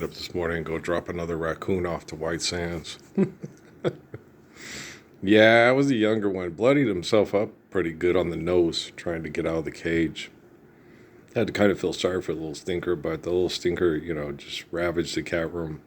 Up this morning and go drop another raccoon off to White Sands. Yeah, I was a younger one. Bloodied himself up pretty good on the nose trying to get out of the cage. Had to kind of feel sorry for the little stinker, but the little stinker, just ravaged the cat room.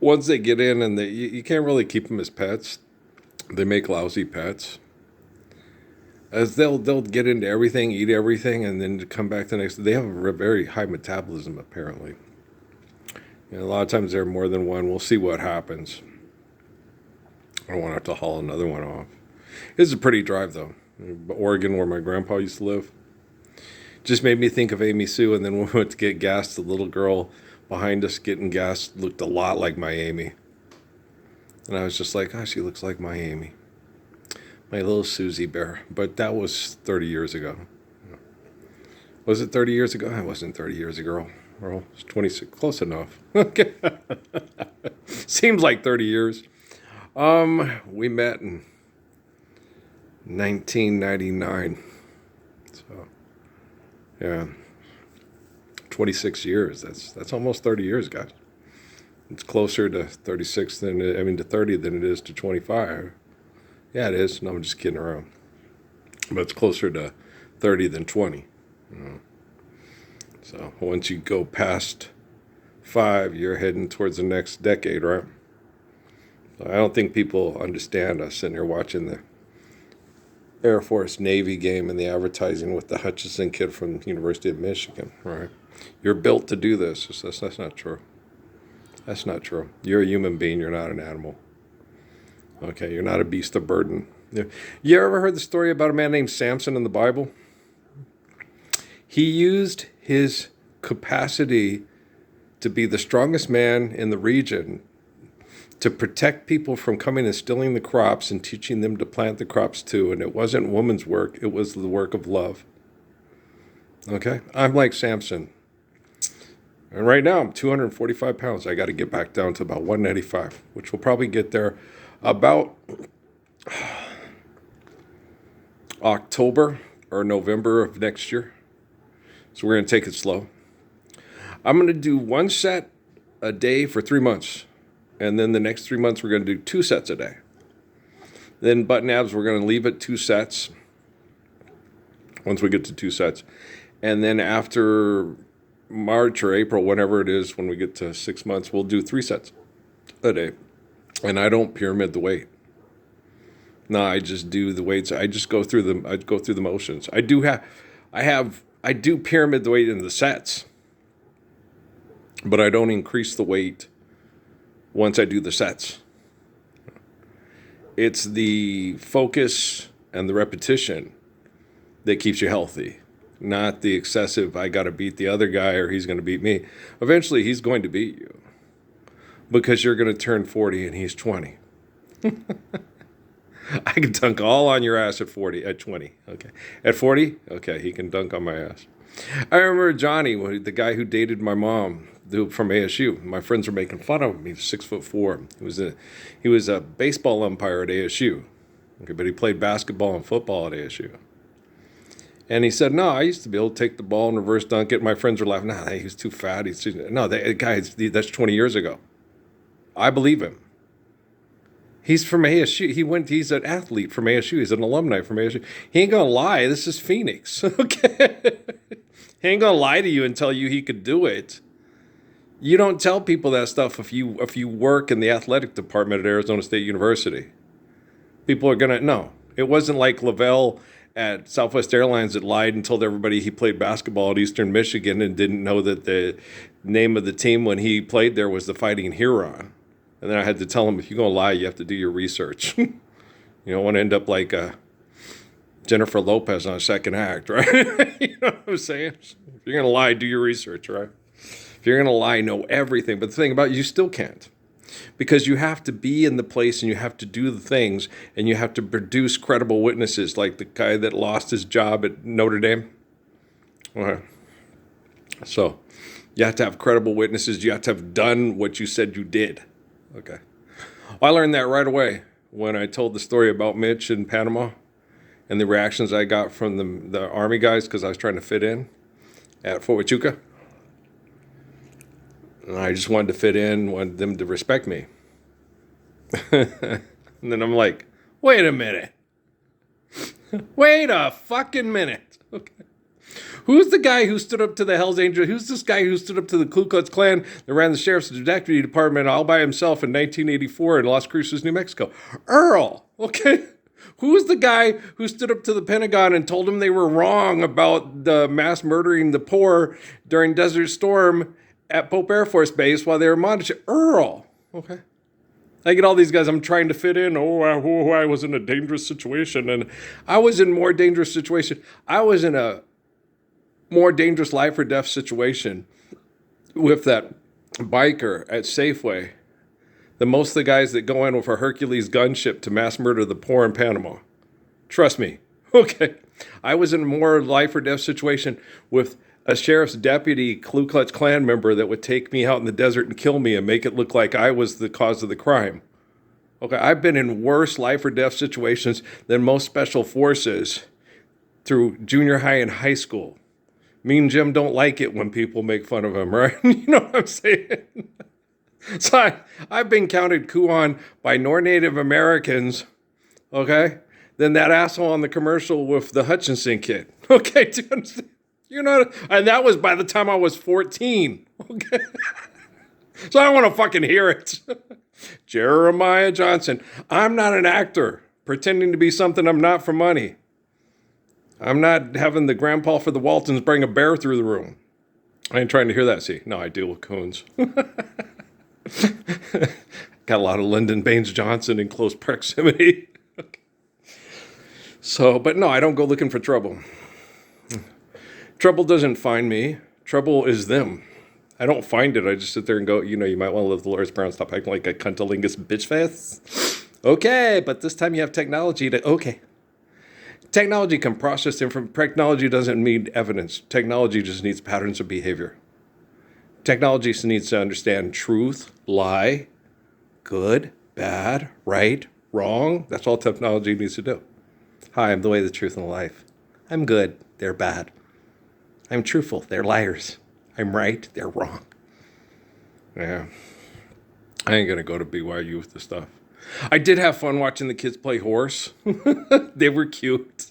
Once they get in and you can't really keep them as pets. They make lousy pets. As they'll get into everything, eat everything, and then come back the next. They have a very high metabolism apparently. And a lot of times there are more than one. We'll see what happens. I don't want to have to haul another one off. It's a pretty drive, though. Oregon, where my grandpa used to live. Just made me think of Amy Sue, and then when we went to get gas, the little girl behind us getting gas looked a lot like my Amy. And I was just like, oh, she looks like my Amy. My little Susie Bear. But that was 30 years ago. Was it 30 years ago? It wasn't 30 years ago. Well, it's 26, close enough. Okay. Seems like 30 years. We met in 1999. So, yeah. 26 years. That's almost 30 years, guys. It's closer to 36 to 30 than it is to 25. Yeah, it is. No, I'm just kidding around. But it's closer to 30 than 20. So once you go past 5, you're heading towards the next decade, right? So I don't think people understand us sitting here watching the Air Force Navy game and the advertising with the Hutchinson kid from the University of Michigan, right? You're built to do this. That's not true. That's not true. You're a human being. You're not an animal. Okay, you're not a beast of burden. You ever heard the story about a man named Samson in the Bible? He used his capacity to be the strongest man in the region to protect people from coming and stealing the crops and teaching them to plant the crops too. And it wasn't woman's work. It was the work of love. Okay? I'm like Samson. And right now I'm 245 pounds. I got to get back down to about 195, which will probably get there about October or November of next year. So we're going to take it slow. I'm going to do 1 set a day for 3 months. And then the next 3 months, we're going to do 2 sets a day. Then button abs, we're going to leave at 2 sets. Once we get to 2 sets. And then after March or April, whenever it is, when we get to 6 months, we'll do 3 sets a day. And I don't pyramid the weight. No, I just do the weights. I just go through them. I go through the motions. I do pyramid the weight in the sets, but I don't increase the weight once I do the sets. It's the focus and the repetition that keeps you healthy, not the excessive, I got to beat the other guy or he's going to beat me. Eventually, he's going to beat you because you're going to turn 40 and he's 20. I can dunk all on your ass at 20. Okay. At 40, okay, he can dunk on my ass. I remember Johnny, the guy who dated my mom, from ASU. My friends were making fun of him. He was 6'4". He was a baseball umpire at ASU. Okay, but he played basketball and football at ASU. And he said, no, I used to be able to take the ball and reverse dunk it. My friends were laughing. No, he was too fat. That's 20 years ago. I believe him. He's from ASU. He's an athlete from ASU. He's an alumni from ASU. He ain't gonna lie. This is Phoenix. Okay. He ain't gonna lie to you and tell you he could do it. You don't tell people that stuff if you work in the athletic department at Arizona State University. People are gonna no. It wasn't like Lavelle at Southwest Airlines that lied and told everybody he played basketball at Eastern Michigan and didn't know that the name of the team when he played there was the Fighting Huron. And then I had to tell him, if you're going to lie, you have to do your research. You don't want to end up like Jennifer Lopez on a second act, right? You know what I'm saying? If you're going to lie, do your research, right? If you're going to lie, know everything. But the thing about it, you still can't. Because you have to be in the place and you have to do the things and you have to produce credible witnesses like the guy that lost his job at Notre Dame. Okay. So you have to have credible witnesses. You have to have done what you said you did. Okay. I learned that right away when I told the story about Mitch in Panama and the reactions I got from the Army guys because I was trying to fit in at Fort Huachuca. And I just wanted to fit in, wanted them to respect me. And then I'm like, wait a minute. Wait a fucking minute. Okay. Who's the guy who stood up to the Hells Angels? Who's this guy who stood up to the Ku Klux Klan that ran the Sheriff's Deputy Department all by himself in 1984 in Las Cruces, New Mexico? Earl. Okay. Who's the guy who stood up to the Pentagon and told them they were wrong about the mass murdering the poor during Desert Storm at Pope Air Force Base while they were monitoring? Earl. Okay. I get all these guys, I'm trying to fit in. I was in a dangerous situation. And I was in more dangerous situation. I was in a more dangerous life or death situation with that biker at Safeway than most of the guys that go in with a Hercules gunship to mass murder the poor in Panama. Trust me. Okay. I was in a more life or death situation with a sheriff's deputy Ku Klux Klan member that would take me out in the desert and kill me and make it look like I was the cause of the crime. Okay, I've been in worse life or death situations than most special forces through junior high and high school. Me and Jim don't like it when people make fun of him, right? You know what I'm saying? So I've been counted on by more Native Americans, okay, than that asshole on the commercial with the Hutchinson kid. Okay, do you understand? You know, and that was by the time I was 14. Okay. So I don't want to fucking hear it. Jeremiah Johnson. I'm not an actor pretending to be something I'm not for money. I'm not having the grandpa for the Waltons bring a bear through the room. I ain't trying to hear that, see. No, I deal with coons. Got a lot of Lyndon Baines Johnson in close proximity. Okay. So, but no, I don't go looking for trouble. Trouble doesn't find me. Trouble is them. I don't find it. I just sit there and go, you know, you might want to live the Lord's Prayer and stop acting like a cunnilingus bitch face. Okay, but this time you have technology to, okay. Technology can process information. Technology doesn't need evidence. Technology just needs patterns of behavior. Technology just needs to understand truth, lie, good, bad, right, wrong. That's all technology needs to do. Hi, I'm the way, the truth, and the life. I'm good. They're bad. I'm truthful. They're liars. I'm right. They're wrong. Yeah. I ain't going to go to BYU with this stuff. I did have fun watching the kids play horse. They were cute.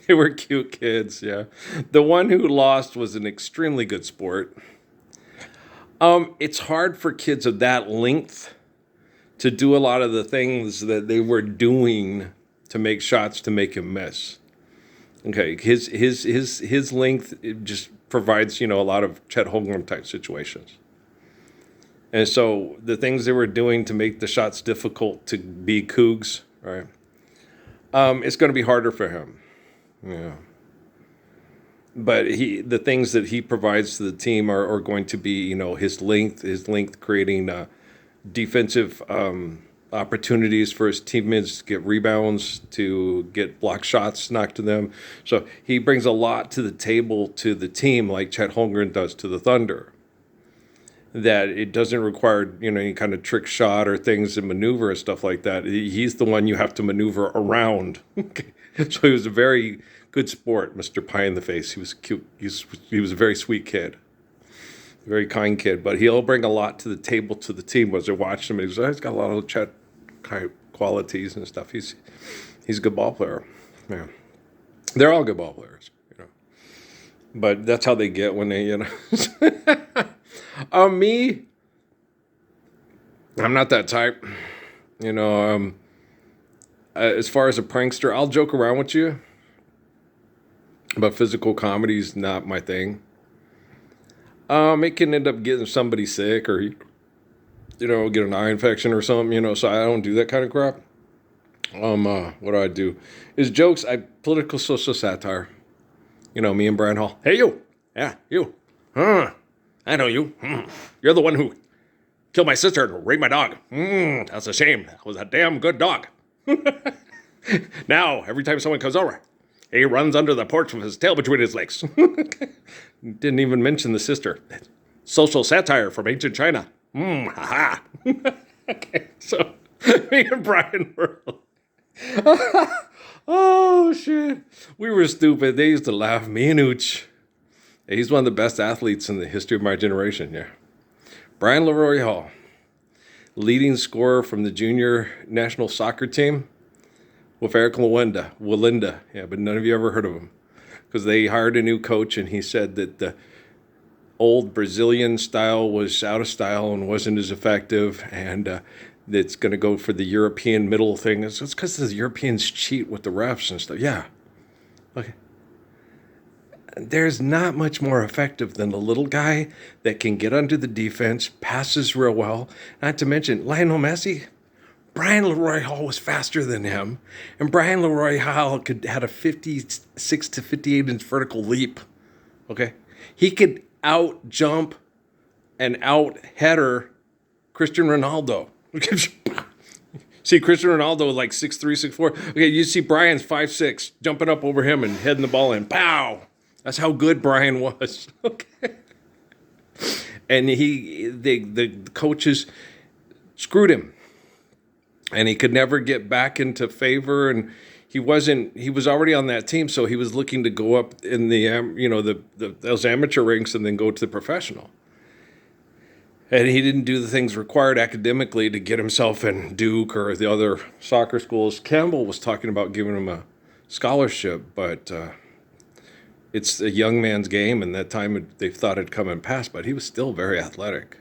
They were cute kids, yeah. The one who lost was an extremely good sport. It's hard for kids of that length to do a lot of the things that they were doing to make shots to make him miss. Okay, his length it just provides, you know, a lot of Chet Holmgren type situations. And so the things they were doing to make the shots difficult to be Cougs, right? It's going to be harder for him. Yeah. But the things that he provides to the team are going to be, you know, his length creating defensive opportunities for his teammates to get rebounds, to get block shots knocked to them. So he brings a lot to the table to the team, like Chet Holmgren does to the Thunder. That it doesn't require, you know, any kind of trick shot or things and maneuver and stuff like that. He's the one you have to maneuver around. So he was a very good sport, Mr. Pie in the Face. He was cute. He was a very sweet kid. Very kind kid, but he'll bring a lot to the table to the team. As I watched him, he's got a lot of Chet type qualities and stuff. He's a good ball player. Yeah, they're all good ball players, you know. But that's how they get when they, you know. Me, I'm not that type. You know, as far as a prankster, I'll joke around with you, but physical comedy's not my thing. It can end up getting somebody sick or, you know, get an eye infection or something, you know, so I don't do that kind of crap. What do? Is jokes, political social satire. You know, me and Brian Hall. Hey, you. Yeah, you. I know you. You're the one who killed my sister and raped my dog. That's a shame. That was a damn good dog. Now, every time someone comes over, he runs under the porch with his tail between his legs. Didn't even mention the sister. Social satire from ancient China. Haha. Okay, so me and Brian were... Oh, shit. We were stupid. They used to laugh. Me and Ooch. He's one of the best athletes in the history of my generation, yeah. Brian Leroy Hall, leading scorer from the junior national soccer team with Eric Walinda. Yeah, but none of you ever heard of him because they hired a new coach, and he said that the old Brazilian style was out of style and wasn't as effective, and it's going to go for the European middle thing. It's because the Europeans cheat with the refs and stuff. Yeah. Okay. There's not much more effective than the little guy that can get under the defense, passes real well. Not to mention Lionel Messi. Brian Leroy Hall was faster than him, and Brian Leroy Hall had a 56 to 58 inch vertical leap. Okay, he could out jump and out header Cristiano Ronaldo. See, Cristiano Ronaldo was like 6'3", 6'4". Okay, you see Brian's 5'6", jumping up over him and heading the ball in. Pow! That's how good Brian was. Okay, and the coaches screwed him. And he could never get back into favor, and he was already on that team, so he was looking to go up in those amateur ranks and then go to the professional. And he didn't do the things required academically to get himself in Duke or the other soccer schools. Campbell was talking about giving him a scholarship, but it's a young man's game, and that time they thought it'd come and pass, but he was still very athletic.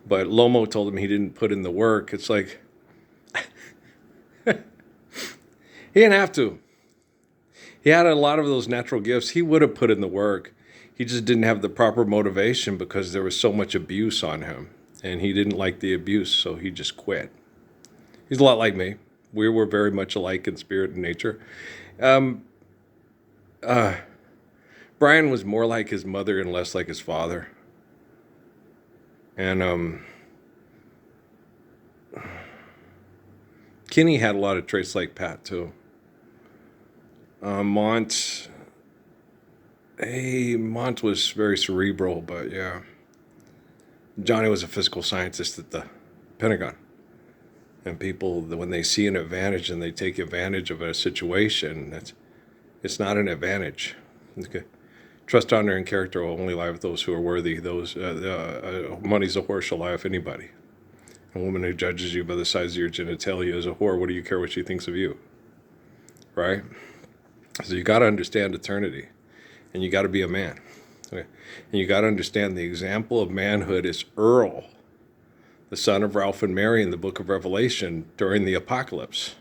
But Lomo told him he didn't put in the work. It's like, he didn't have to. He had a lot of those natural gifts. He would have put in the work. He just didn't have the proper motivation because there was so much abuse on him. And he didn't like the abuse, so he just quit. He's a lot like me. We were very much alike in spirit and nature. Brian was more like his mother and less like his father. And Kenny had a lot of traits like Pat, too. Mont was very cerebral, but yeah. Johnny was a physical scientist at the Pentagon. And people, when they see an advantage and they take advantage of a situation, it's not an advantage. Okay. Trust, honor, and character will only lie with those who are worthy. Money's a whore shall lie with anybody. A woman who judges you by the size of your genitalia is a whore. What do you care what she thinks of you? Right? So you got to understand eternity, and you got to be a man. Okay? And you got to understand the example of manhood is Earl, the son of Ralph and Mary in the book of Revelation during the apocalypse.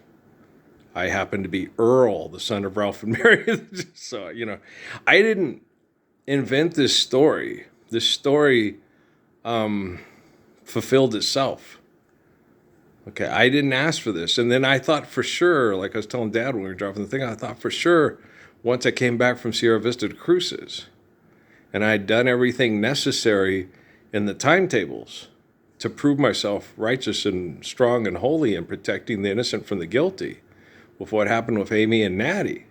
I happen to be Earl, the son of Ralph and Mary. So, I didn't invent this story. This story fulfilled itself. Okay, I didn't ask for this. And then I thought for sure, like I was telling Dad when we were driving the thing, I thought for sure once I came back from Sierra Vista to Cruces, and I had done everything necessary in the timetables to prove myself righteous and strong and holy and protecting the innocent from the guilty with what happened with Amy and Natty,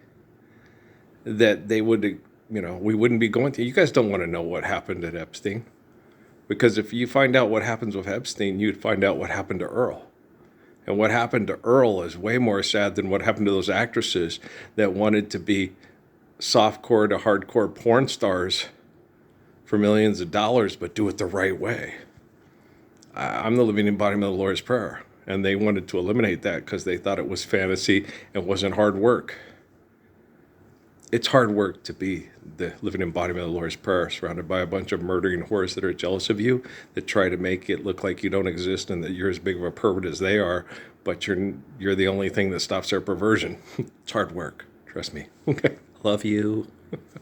that they would, we wouldn't be going through. You guys don't want to know what happened at Epstein. Because if you find out what happens with Epstein, you'd find out what happened to Earl. And what happened to Earl is way more sad than what happened to those actresses that wanted to be softcore to hardcore porn stars for millions of dollars, but do it the right way. I'm the living embodiment of the Lord's Prayer. And they wanted to eliminate that because they thought it was fantasy and wasn't hard work. It's hard work to be the living embodiment of the Lord's Prayer, surrounded by a bunch of murdering whores that are jealous of you, that try to make it look like you don't exist and that you're as big of a pervert as they are, but you're the only thing that stops their perversion. It's hard work. Trust me. Okay. Love you.